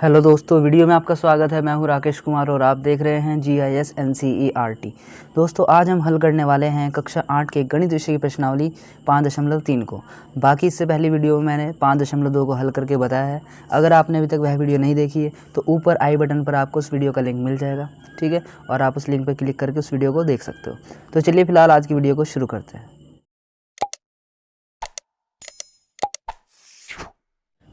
Hello दोस्तों, video में आपका स्वागत है। मैं हूं राकेश कुमार और आप देख रहे हैं GIS NCERT। दोस्तों, आज हम हल करने वाले हैं कक्षा 8 के गणित विषय की प्रश्नावली 5.3 को। बाकी इससे पहली वीडियो में मैंने 5.2 को हल करके बताया है। अगर आपने अभी तक वह वीडियो नहीं देखी है तो ऊपर आई बटन पर आपको उस वीडियो का लिंक मिल जाएगा, ठीक है, और आप उस लिंक पर क्लिक करके उस वीडियो को देख सकते हो। तो चलिए फिलहाल आज की वीडियो को शुरू करते हैं।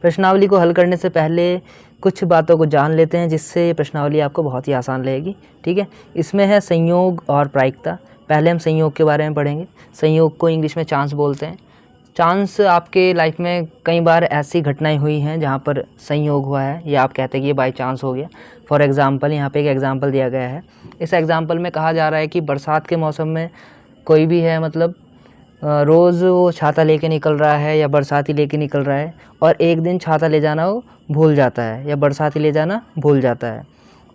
प्रश्नावली को हल करने से पहले कुछ बातों को जान लेते हैं जिससे ये प्रश्नावली आपको बहुत ही आसान रहेगी, ठीक है। इसमें है संयोग और प्रायिकता। पहले हम संयोग के बारे में पढ़ेंगे। संयोग को इंग्लिश में चांस बोलते हैं। चांस आपके लाइफ में कई बार ऐसी घटनाएं हुई हैं जहाँ पर संयोग हुआ है या आप कहते हैं कि ये बाई चांस हो गया। फॉर एग्ज़ाम्पल, यहाँ पे एक एग्ज़ाम्पल दिया गया है। इस एग्ज़ाम्पल में कहा जा रहा है कि बरसात के मौसम में कोई भी है, मतलब रोज़ वो छाता लेके निकल रहा है या बरसाती लेके निकल रहा है, और एक दिन छाता ले जाना वो भूल जाता है या बरसाती ले जाना भूल जाता है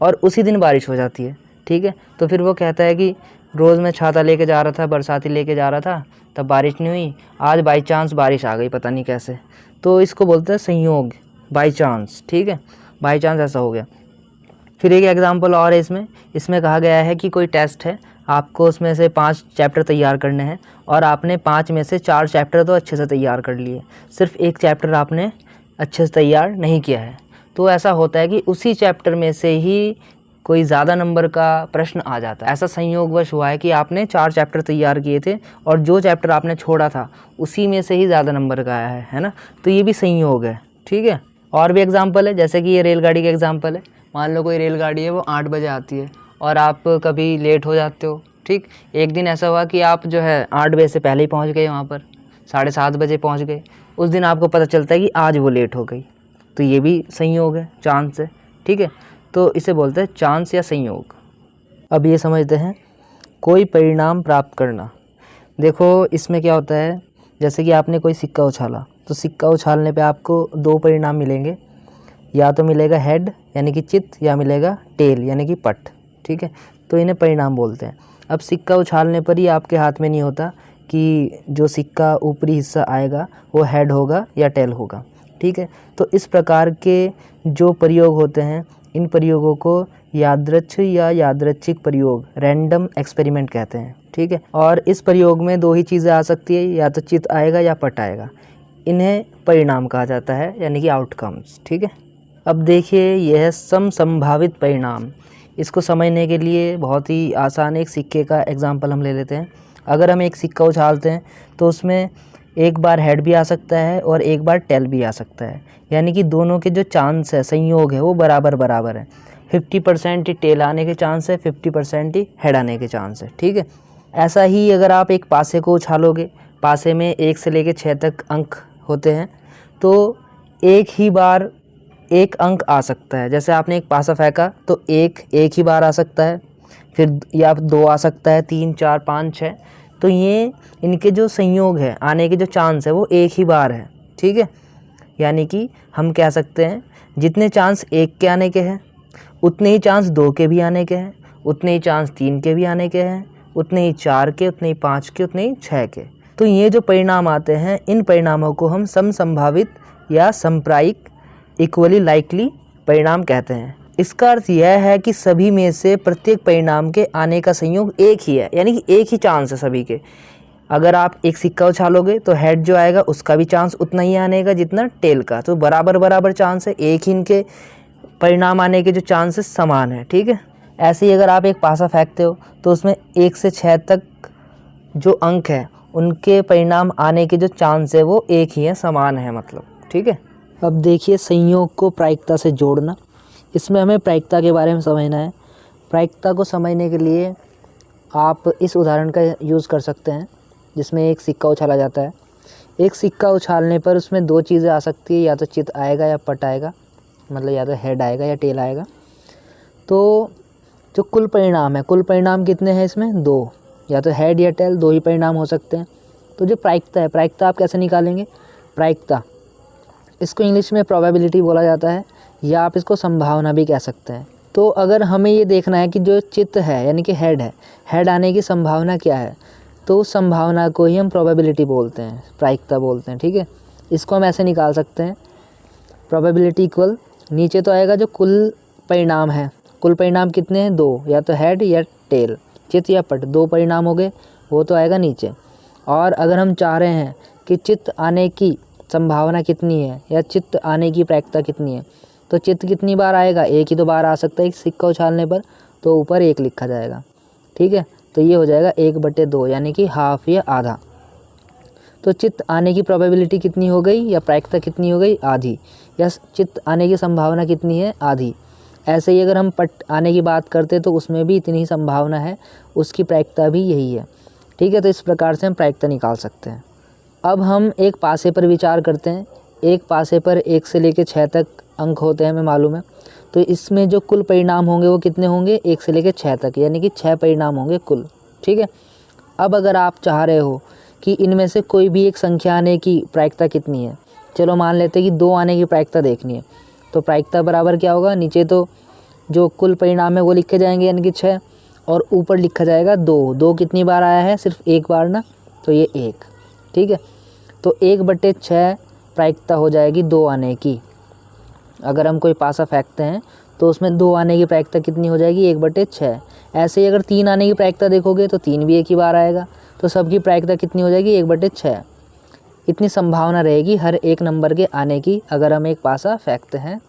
और उसी दिन बारिश हो जाती है, ठीक है। तो फिर वो कहता है कि रोज़ मैं छाता लेके जा रहा था, बरसाती लेके जा रहा था, तब बारिश नहीं हुई, आज बाई चांस बारिश आ गई, पता नहीं कैसे। तो इसको बोलते हैं संयोग, बाई चांस, ठीक है, बाई चांस ऐसा हो गया। फिर एक एग्जाम्पल और है इसमें कहा गया है कि कोई टेस्ट है, आपको उसमें से 5 चैप्टर तैयार करने हैं और आपने 5 में से 4 चैप्टर तो अच्छे से तैयार कर लिए, सिर्फ एक चैप्टर आपने अच्छे से तैयार नहीं किया है। तो ऐसा होता है कि उसी चैप्टर में से ही कोई ज़्यादा नंबर का प्रश्न आ जाता है। ऐसा संयोगवश हुआ है कि आपने 4 चैप्टर तैयार किए थे और जो चैप्टर आपने छोड़ा था उसी में से ही ज़्यादा नंबर का आया है ना। तो ये भी संयोग है, ठीक है। और भी एग्जाम्पल है, जैसे कि ये रेलगाड़ी का एग्जाम्पल है। मान लो कोई रेलगाड़ी है, वो 8 बजे आती है और आप कभी लेट हो जाते हो, ठीक। एक दिन ऐसा हुआ कि आप जो है 8 बजे से पहले ही पहुंच गए, वहाँ पर 7:30 बजे पहुंच गए। उस दिन आपको पता चलता है कि आज वो लेट हो गई, तो ये भी संयोग है, चांस है, ठीक है। तो इसे बोलते हैं चांस या संयोग। अब ये समझते हैं कोई परिणाम प्राप्त करना। देखो इसमें क्या होता है, जैसे कि आपने कोई सिक्का उछाला, तो सिक्का उछालने पे आपको 2 परिणाम मिलेंगे। या तो मिलेगा हेड यानी कि चित्त, या मिलेगा टेल यानी कि पट, ठीक है। तो इन्हें परिणाम बोलते हैं। अब सिक्का उछालने पर ही आपके हाथ में नहीं होता कि जो सिक्का ऊपरी हिस्सा आएगा वो हेड होगा या टेल होगा, ठीक है। तो इस प्रकार के जो प्रयोग होते हैं, इन प्रयोगों को यादृच्छ या यादृच्छिक प्रयोग, रैंडम एक्सपेरिमेंट कहते हैं, ठीक है। और इस प्रयोग में 2 ही चीज़ें आ सकती है, या तो चित्त आएगा या पट आएगा। इन्हें परिणाम कहा जाता है, यानी कि आउटकम्स, ठीक है। अब देखिए, यह है समसंभावित परिणाम। इसको समझने के लिए बहुत ही आसान एक सिक्के का एग्जाम्पल हम ले लेते हैं। अगर हम एक सिक्का उछालते हैं तो उसमें एक बार हेड भी आ सकता है और एक बार टेल भी आ सकता है, यानी कि दोनों के जो चांस है, संयोग है, वो बराबर बराबर है। 50% ही टेल आने के चांस है, 50% ही हेड आने के चांस है, ठीक है। ऐसा ही अगर आप एक पासे को उछालोगे, पासे में 1 से लेकर 6 तक अंक होते हैं, तो एक ही बार एक अंक आ सकता है। जैसे आपने एक पासा फेंका तो एक ही बार आ सकता है, फिर या 2 आ सकता है, 3, 4, 5, 6। तो ये इनके जो संयोग है, आने के जो चांस है, वो एक ही बार है, ठीक है। यानी कि हम कह सकते हैं जितने चांस 1 के आने के हैं उतने ही चांस 2 के भी आने के हैं, उतने ही चांस 3 के भी आने के हैं, उतने ही 4 के, उतने ही 5 के, उतने ही 6 के। तो ये जो परिणाम आते हैं, इन परिणामों को हम समसंभावित या समप्रायिक, इक्वली लाइकली परिणाम कहते हैं। इसका अर्थ यह है कि सभी में से प्रत्येक परिणाम के आने का संयोग एक ही है, यानी कि एक ही चांस है सभी के। अगर आप एक सिक्का उछालोगे तो हेड जो आएगा उसका भी चांस उतना ही आने का जितना टेल का, तो बराबर बराबर चांस है, एक ही इनके परिणाम आने के जो चांसेस समान है, ठीक है। ऐसे ही अगर आप एक पासा फेंकते हो तो उसमें 1 से 6 तक जो अंक है उनके परिणाम आने के जो चांस है वो एक ही है, समान है, मतलब, ठीक है। अब देखिए संयोग को प्रायिकता से जोड़ना। इसमें हमें प्रायिकता के बारे में समझना है। प्रायिकता को समझने के लिए आप इस उदाहरण का यूज़ कर सकते हैं, जिसमें एक सिक्का उछाला जाता है। एक सिक्का उछालने पर उसमें 2 चीज़ें आ सकती है, या तो चित्त आएगा या पट आएगा, मतलब या तो हेड आएगा या टेल आएगा। तो जो कुल परिणाम है, कुल परिणाम कितने हैं इसमें? 2, या तो हेड या टेल, 2 ही परिणाम हो सकते हैं। तो जो प्रायिकता है, प्रायिकता आप कैसे निकालेंगे? प्रायिकता, इसको इंग्लिश में प्रोबेबिलिटी बोला जाता है, या आप इसको संभावना भी कह सकते हैं। तो अगर हमें ये देखना है कि जो चित्त है यानी कि हेड है, हेड आने की संभावना क्या है, तो उस संभावना को ही हम प्रोबेबिलिटी बोलते हैं, प्रायिकता बोलते हैं, ठीक है। इसको हम ऐसे निकाल सकते हैं, प्रोबेबिलिटी इक्वल नीचे तो आएगा जो कुल परिणाम है। कुल परिणाम कितने हैं? 2, या तो हेड या टेल, चित्त या पट, 2 परिणाम हो गए, वो तो आएगा नीचे। और अगर हम चाह रहे हैं कि चित्त आने की संभावना कितनी है या चित्त आने की प्रायिकता कितनी है, तो चित्त कितनी बार आएगा? एक ही तो बार आ सकता है सिक्का उछालने पर, तो ऊपर 1 लिखा जाएगा। ठीक है, तो ये हो जाएगा 1/2 यानी कि हाफ या आधा। तो चित्त आने की प्रोबेबिलिटी कितनी हो गई या प्रायिकता कितनी हो गई? आधी। या चित्त आने की संभावना कितनी है? आधी। ऐसे ही अगर हम पट आने की बात करते तो उसमें भी इतनी ही संभावना है, उसकी प्रायिकता भी यही है। ठीक है, तो इस प्रकार से हम प्रायिकता निकाल सकते हैं। अब हम एक पासे पर विचार करते हैं। एक पासे पर 1 से लेकर 6 तक अंक होते हैं, हमें मालूम है। तो इसमें जो कुल परिणाम होंगे वो कितने होंगे? 1 से लेकर 6 तक, यानी कि 6 परिणाम होंगे कुल। ठीक है, अब अगर आप चाह रहे हो कि इनमें से कोई भी एक संख्या आने की प्रायिकता कितनी है, चलो मान लेते हैं कि 2 आने की प्रायिकता देखनी है, तो प्रायिकता बराबर क्या होगा? नीचे तो जो कुल परिणाम है वो लिखे जाएंगे यानी कि 6, और ऊपर लिखा जाएगा 2। 2 कितनी बार आया है? सिर्फ 1 बार ना, तो ये 1। ठीक है, तो 1/6 प्रायिकता हो जाएगी 2 आने की। अगर हम कोई पासा फेंकते हैं तो उसमें 2 आने की प्रायिकता कितनी हो जाएगी? 1/6। ऐसे ही अगर 3 आने की प्रायिकता देखोगे तो 3 भी 1 ही बार आएगा, तो सबकी प्रायिकता कितनी हो जाएगी? 1/6। इतनी संभावना रहेगी हर एक नंबर के आने की अगर हम एक पासा फेंकते हैं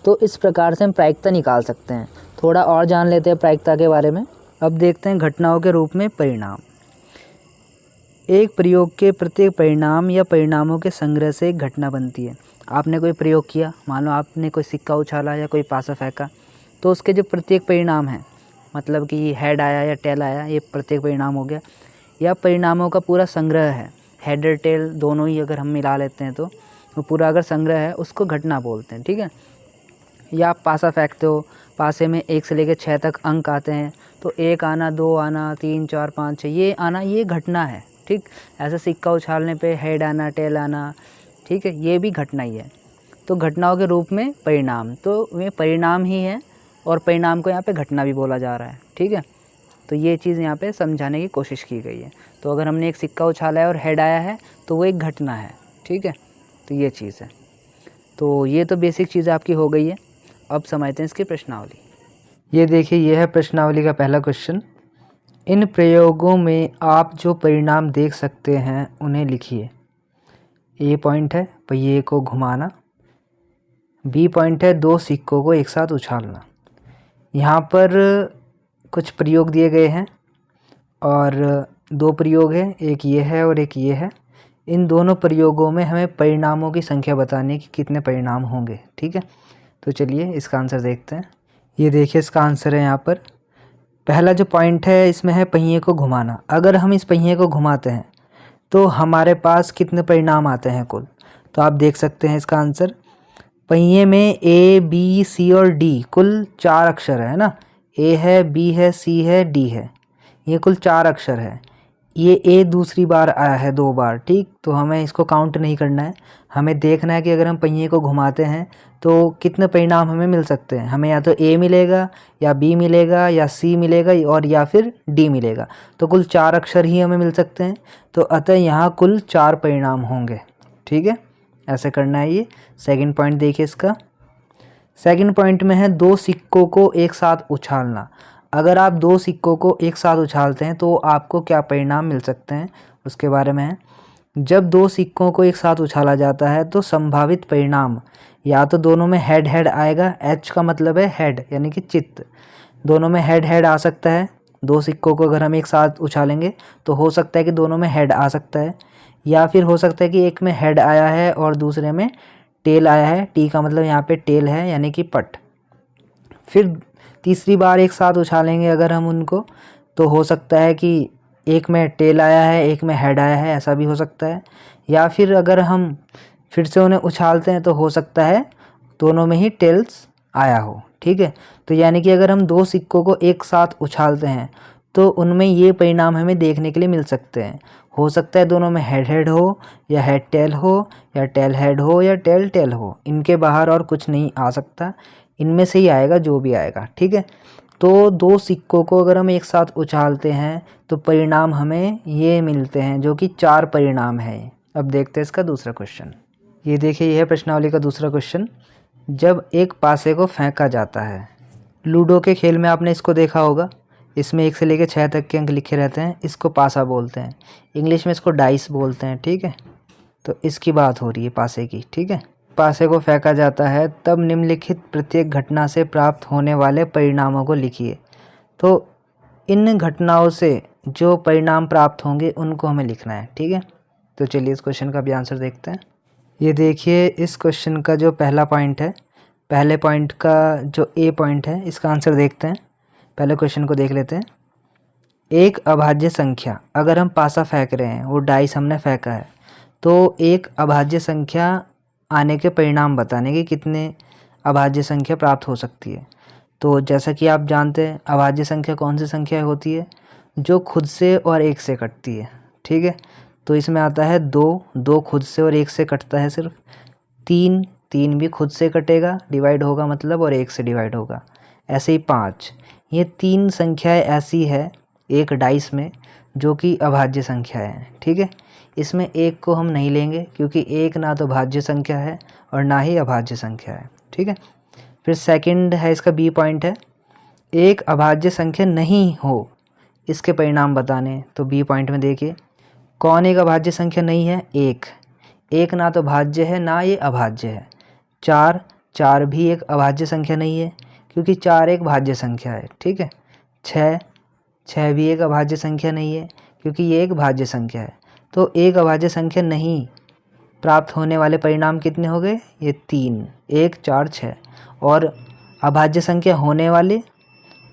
तो इस प्रकार से हम प्रायिकता निकाल सकते हैं। थोड़ा और जान लेते हैं प्रायिकता के बारे में। अब देखते हैं घटनाओं के रूप में परिणाम। एक प्रयोग के प्रत्येक परिणाम या परिणामों के संग्रह से एक घटना बनती है। आपने कोई प्रयोग किया, मान लो आपने कोई सिक्का उछाला या कोई पासा फेंका, तो उसके जो प्रत्येक परिणाम हैं, मतलब कि हेड आया या टेल आया, ये प्रत्येक परिणाम हो गया, या परिणामों का पूरा संग्रह है, हेड और टेल दोनों ही अगर हम मिला लेते हैं तो वो पूरा अगर संग्रह है उसको घटना बोलते हैं। ठीक है, या आप पासा फेंकते हो, पासे में 1 से लेकर 6 तक अंक आते हैं, तो 1 आना, 2 आना, 3, 4, 5, 6 ये आना, ये घटना है। ठीक, ऐसे सिक्का उछालने पे हेड आना, टेल आना, ठीक है, ये भी घटना ही है। तो घटनाओं के रूप में परिणाम, तो वे परिणाम ही है और परिणाम को यहाँ पे घटना भी बोला जा रहा है। ठीक है, तो ये चीज़ यहाँ पे समझाने की कोशिश की गई है। तो अगर हमने एक सिक्का उछाला है और हेड आया है तो वो एक घटना है। ठीक है, तो ये चीज़ है। तो ये तो बेसिक चीज़ आपकी हो गई है। अब समझते हैं इसकी प्रश्नावली। ये देखिए, ये है प्रश्नावली का पहला क्वेश्चन। इन प्रयोगों में आप जो परिणाम देख सकते हैं उन्हें लिखिए। ए पॉइंट है पहिए को घुमाना, बी पॉइंट है 2 सिक्कों को एक साथ उछालना। यहाँ पर कुछ प्रयोग दिए गए हैं और 2 प्रयोग हैं, एक ये है और एक ये है। इन दोनों प्रयोगों में हमें परिणामों की संख्या बतानी है कि कितने परिणाम होंगे। ठीक है, तो चलिए इसका आंसर देखते हैं। ये देखिए इसका आंसर है यहाँ पर। पहला जो पॉइंट है इसमें है पहिए को घुमाना। अगर हम इस पहिए को घुमाते हैं तो हमारे पास कितने परिणाम आते हैं कुल, तो आप देख सकते हैं इसका आंसर। पहिए में ए, बी, सी और डी कुल 4 अक्षर है ना। ए है, बी है, सी है, डी है, ये कुल 4 अक्षर है। ये ए दूसरी बार आया है 2 बार। ठीक, तो हमें इसको काउंट नहीं करना है, हमें देखना है कि अगर हम पहिए को घुमाते हैं तो कितने परिणाम हमें मिल सकते हैं। हमें या तो ए मिलेगा या बी मिलेगा या सी मिलेगा और या फिर डी मिलेगा। तो कुल 4 अक्षर ही हमें मिल सकते हैं, तो अतः यहाँ कुल 4 परिणाम होंगे। ठीक है, ऐसे करना है। ये सेकंड पॉइंट देखिए इसका। सेकंड पॉइंट में है 2 सिक्कों को एक साथ उछालना। अगर आप 2 सिक्कों को एक साथ उछालते हैं तो आपको क्या परिणाम मिल सकते हैं उसके बारे में है। जब 2 सिक्कों को एक साथ उछाला जाता है तो संभावित परिणाम या तो दोनों में हेड हेड आएगा। एच का मतलब है हेड यानी कि चित्त, दोनों में हेड हेड आ सकता है। 2 सिक्कों को अगर हम एक साथ उछालेंगे तो हो सकता है कि दोनों में हेड आ सकता है, या फिर हो सकता है कि एक में हेड आया है और दूसरे में टेल आया है। टी का मतलब यहाँ पे टेल है यानी कि पट। फिर तीसरी बार एक साथ उछालेंगे अगर हम उनको, तो हो सकता है कि एक में टेल आया है एक में हेड आया है, ऐसा भी हो सकता है। या फिर अगर हम फिर से उन्हें उछालते हैं तो हो सकता है दोनों में ही टेल्स आया हो। ठीक है, तो यानी कि अगर हम 2 सिक्कों को एक साथ उछालते हैं तो उनमें ये परिणाम हमें देखने के लिए मिल सकते हैं। हो सकता है दोनों में हेड हेड हो या हेड टेल हो या टेल हेड हो या टेल टेल हो, इनके बाहर और कुछ नहीं आ सकता, इनमें से ही आएगा जो भी आएगा। ठीक है, तो 2 सिक्कों को अगर हम एक साथ उछालते हैं तो परिणाम हमें ये मिलते हैं जो कि 4 परिणाम है। अब देखते हैं इसका दूसरा क्वेश्चन। ये देखिए, यह है प्रश्नावली का दूसरा क्वेश्चन। जब एक पासे को फेंका जाता है। लूडो के खेल में आपने इसको देखा होगा, इसमें 1 से लेकर 6 तक के अंक लिखे रहते हैं, इसको पासा बोलते हैं, इंग्लिश में इसको डाइस बोलते हैं। ठीक है, तो इसकी बात हो रही है पासे की। ठीक है, पासे को फेंका जाता है तब निम्नलिखित प्रत्येक घटना से प्राप्त होने वाले परिणामों को लिखिए। तो इन घटनाओं से जो परिणाम प्राप्त होंगे उनको हमें लिखना है। ठीक है, तो चलिए इस क्वेश्चन का भी आंसर देखते हैं। ये देखिए, इस क्वेश्चन का जो पहला पॉइंट है, पहले पॉइंट का जो ए पॉइंट है, इसका आंसर देखते हैं। पहले क्वेश्चन को देख लेते हैं। एक अभाज्य संख्या, अगर हम पासा फेंक रहे हैं, वो डाइस हमने फेंका है, तो एक अभाज्य संख्या आने के परिणाम बताने के कितने अभाज्य संख्या प्राप्त हो सकती है। तो जैसा कि आप जानते हैं, अभाज्य संख्या कौन सी संख्या होती है, जो खुद से और 1 से कटती है। ठीक है, तो इसमें आता है 2 खुद से और 1 से कटता है सिर्फ। 3 भी खुद से कटेगा, डिवाइड होगा मतलब, और 1 से डिवाइड होगा। ऐसे ही 5, ये 3 संख्याएं ऐसी है एक डाइस में जो कि अभाज्य संख्या है। ठीक है, इसमें 1 को हम नहीं लेंगे क्योंकि 1 ना तो भाज्य संख्या है और ना ही अभाज्य संख्या है। ठीक है, फिर सेकंड है, इसका बी पॉइंट है, एक अभाज्य संख्या नहीं हो इसके परिणाम बताने। तो बी पॉइंट में देखिए, कौन एक अभाज्य संख्या नहीं है, 1 ना तो भाज्य है ना ये अभाज्य है। 4 भी एक अभाज्य संख्या नहीं है क्योंकि 4 एक भाज्य संख्या है। ठीक है, 6 भी एक अभाज्य संख्या नहीं है क्योंकि ये एक भाज्य संख्या है। तो एक अभाज्य संख्या नहीं प्राप्त होने वाले परिणाम कितने हो गए, ये 3, 1 4 6। और अभाज्य संख्या होने वाले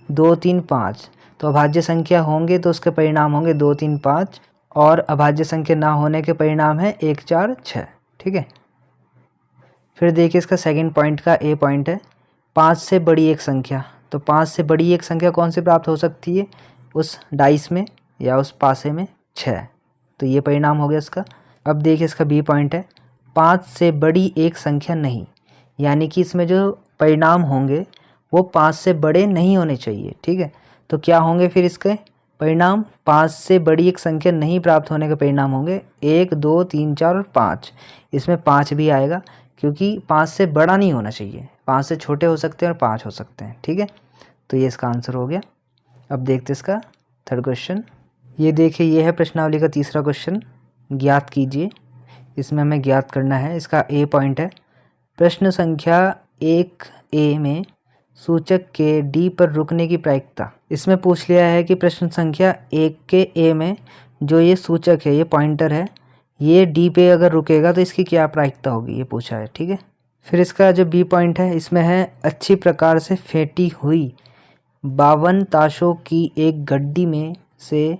2 3 5। तो अभाज्य संख्या होंगे तो उसके परिणाम होंगे 2 3 5, और अभाज्य संख्या ना होने के परिणाम है 1 4 6। ठीक है, फिर देखिए इसका सेकंड पॉइंट का ए पॉइंट है, 5 से बड़ी एक संख्या। तो 5 से बड़ी एक संख्या कौन सी प्राप्त हो सकती है उस डाइस में या उस पासे में, 6। तो ये परिणाम हो गया इसका। अब देखिए इसका बी पॉइंट है, 5 से बड़ी एक संख्या नहीं, यानी कि इसमें जो परिणाम होंगे वो 5 से बड़े नहीं होने चाहिए। ठीक है, तो क्या होंगे फिर इसके परिणाम, 5 से बड़ी एक संख्या नहीं प्राप्त होने के परिणाम होंगे 1 2 3 4 और 5। इसमें 5 भी आएगा क्योंकि 5 से बड़ा नहीं होना चाहिए, 5 से छोटे हो सकते हैं और 5 हो सकते हैं। ठीक है, तो ये इसका आंसर हो गया। अब देखते इसका थर्ड क्वेश्चन। ये देखिए, ये है प्रश्नावली का तीसरा क्वेश्चन, ज्ञात कीजिए। इसमें हमें ज्ञात करना है, इसका ए पॉइंट है, प्रश्न संख्या 1A में सूचक के डी पर रुकने की प्रायिकता। इसमें पूछ लिया है कि प्रश्न संख्या 1 के ए में जो ये सूचक है, ये पॉइंटर है, ये डी पे अगर रुकेगा तो इसकी क्या प्रायिकता होगी, ये पूछा है। ठीक है, फिर इसका जो बी पॉइंट है, इसमें है अच्छी प्रकार से फेंटी हुई 52 ताशों की एक गड्डी में से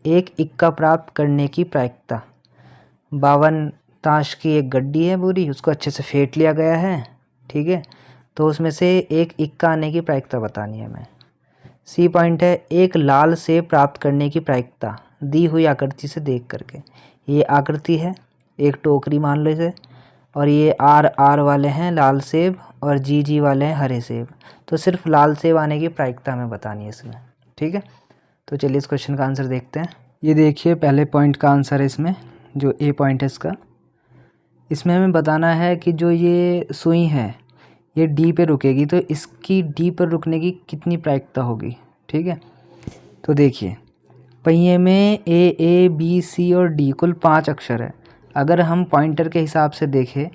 एक इक्का प्राप्त करने की प्रायिकता। 52 ताश की एक गड्डी है पूरी, उसको अच्छे से फेंट लिया गया है। ठीक है, तो उसमें से एक इक्का आने की प्रायिकता बतानी है हमें। सी पॉइंट है, एक लाल सेब प्राप्त करने की प्रायिकता दी हुई आकृति से देख करके। ये आकृति है, एक टोकरी मान लो इसे, और ये आर वाले हैं लाल सेब और जी वाले हैं हरे सेब। तो सिर्फ लाल सेब आने की प्रायिकता हमें बतानी है इसमें। ठीक है, तो चलिए इस क्वेश्चन का आंसर देखते हैं। ये देखिए, पहले पॉइंट का आंसर है इसमें, जो ए पॉइंट है इसका। इसमें हमें बताना है कि जो ये सुई है ये डी पे रुकेगी, तो इसकी डी पर रुकने की कितनी प्रायिकता होगी। ठीक है, तो देखिए, पहिए में ए बी सी और डी कुल 5 अक्षर है। अगर हम पॉइंटर के हिसाब से देखें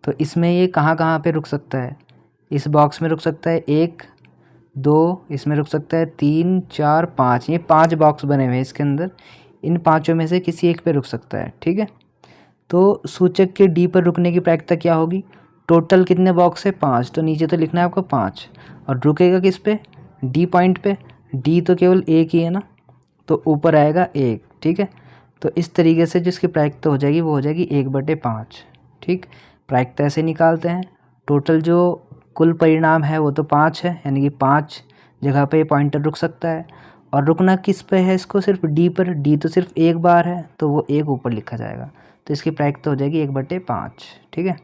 तो इसमें ये कहाँ कहाँ पे रुक सकता है, इस बॉक्स में रुक सकता है 1 2, इसमें रुक सकता है 3 4 5। ये 5 बॉक्स बने हुए हैं इसके अंदर, इन 5 में से किसी एक पे रुक सकता है। ठीक है, तो सूचक के डी पर रुकने की प्रायिकता क्या होगी, टोटल कितने बॉक्स है, 5, तो नीचे तो लिखना है आपको 5, और रुकेगा किस पे, डी पॉइंट पे। डी तो केवल एक ही है ना, तो ऊपर आएगा 1। ठीक है, तो इस तरीके से जिसकी प्रायिकता हो जाएगी वो हो जाएगी 1/5। ठीक, प्रायिकता ऐसे निकालते हैं। टोटल जो कुल परिणाम है वो तो 5 है, यानी कि 5 जगह पे पॉइंटर रुक सकता है। और रुकना किस पे है, इसको सिर्फ डी पर। डी तो सिर्फ एक बार है, तो वो 1 ऊपर लिखा जाएगा, तो इसकी प्रायिकता हो जाएगी 1/5। ठीक है,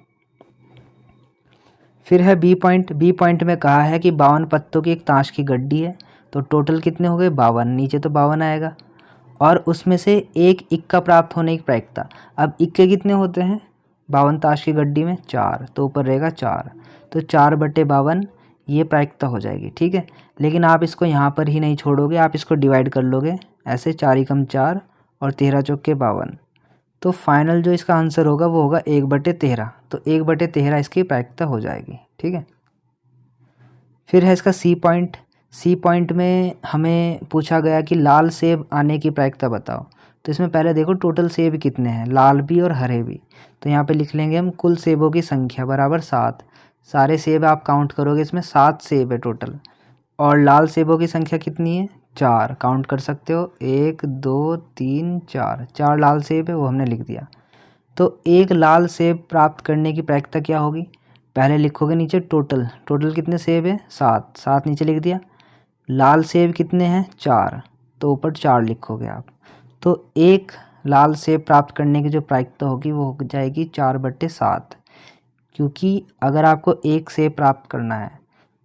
फिर है बी पॉइंट। बी पॉइंट में कहा है कि 52 पत्तों की एक ताश की गड्डी है, तो टोटल कितने हो गए, 52, नीचे तो 52 आएगा, और उसमें से एक इक्का प्राप्त होने की प्रायिकता। अब इक्के कितने होते हैं 52 ताश की गड्डी में, 4, तो ऊपर रहेगा 4, तो 4/52 ये प्रायिकता हो जाएगी, ठीक है। लेकिन आप इसको यहाँ पर ही नहीं छोड़ोगे, आप इसको डिवाइड कर लोगे ऐसे, 4 एकम 4 और 13 चौके 52। तो फाइनल जो इसका आंसर होगा वो होगा 1/13। तो 1/13 इसकी प्रायिकता हो जाएगी, ठीक है। फिर है इसका सी पॉइंट। सी पॉइंट में हमें पूछा गया कि लाल सेब आने की प्रायिकता बताओ। तो इसमें पहले देखो टोटल सेब कितने हैं, लाल भी और हरे भी। तो यहाँ पे लिख लेंगे हम कुल सेबों की संख्या बराबर 7। सारे सेब आप काउंट करोगे, इसमें 7 सेब है टोटल। और लाल सेबों की संख्या कितनी है, 4। काउंट कर सकते हो, 1 2 3 4, 4 लाल सेब है, वो हमने लिख दिया। तो एक लाल सेब प्राप्त करने की प्रायिकता क्या होगी, पहले लिखोगे नीचे टोटल, टोटल कितने सेब है 7, 7 नीचे लिख दिया। लाल सेब कितने हैं 4, तो ऊपर 4 लिखोगे आप। तो एक लाल सेब प्राप्त करने की जो प्रायिकता होगी वो हो जाएगी 4/7। क्योंकि अगर आपको एक सेब प्राप्त करना है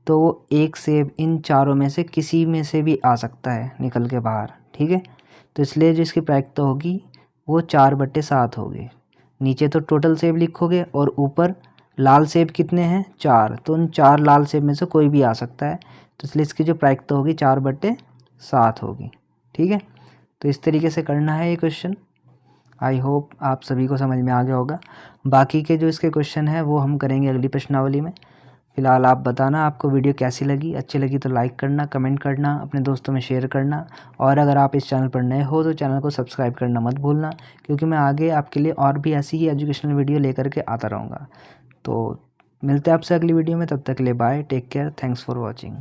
तो वो एक सेब इन चारों में से किसी में से भी आ सकता है निकल के बाहर, ठीक है। तो इसलिए जो इसकी प्रायिकता होगी वो 4/7 होगी। नीचे तो टोटल सेब लिखोगे और ऊपर लाल सेब कितने हैं 4, तो उन 4 लाल सेब में से कोई भी आ सकता है। तो इसलिए इसकी जो प्रायिकता होगी 4/7 होगी, ठीक है। तो इस तरीके से करना है ये क्वेश्चन। आई होप आप सभी को समझ में आ गया होगा। बाकी के जो इसके क्वेश्चन हैं वो हम करेंगे अगली प्रश्नावली में। फ़िलहाल आप बताना आपको वीडियो कैसी लगी, अच्छी लगी तो लाइक करना, कमेंट करना, अपने दोस्तों में शेयर करना। और अगर आप इस चैनल पर नए हो तो चैनल को सब्सक्राइब करना मत भूलना, क्योंकि मैं आगे आपके लिए और भी ऐसी ही एजुकेशनल वीडियो लेकर के आता रहूँगा। तो मिलते हैं आपसे अगली वीडियो में, तब तक के लिए bye, take care, thanks for watching.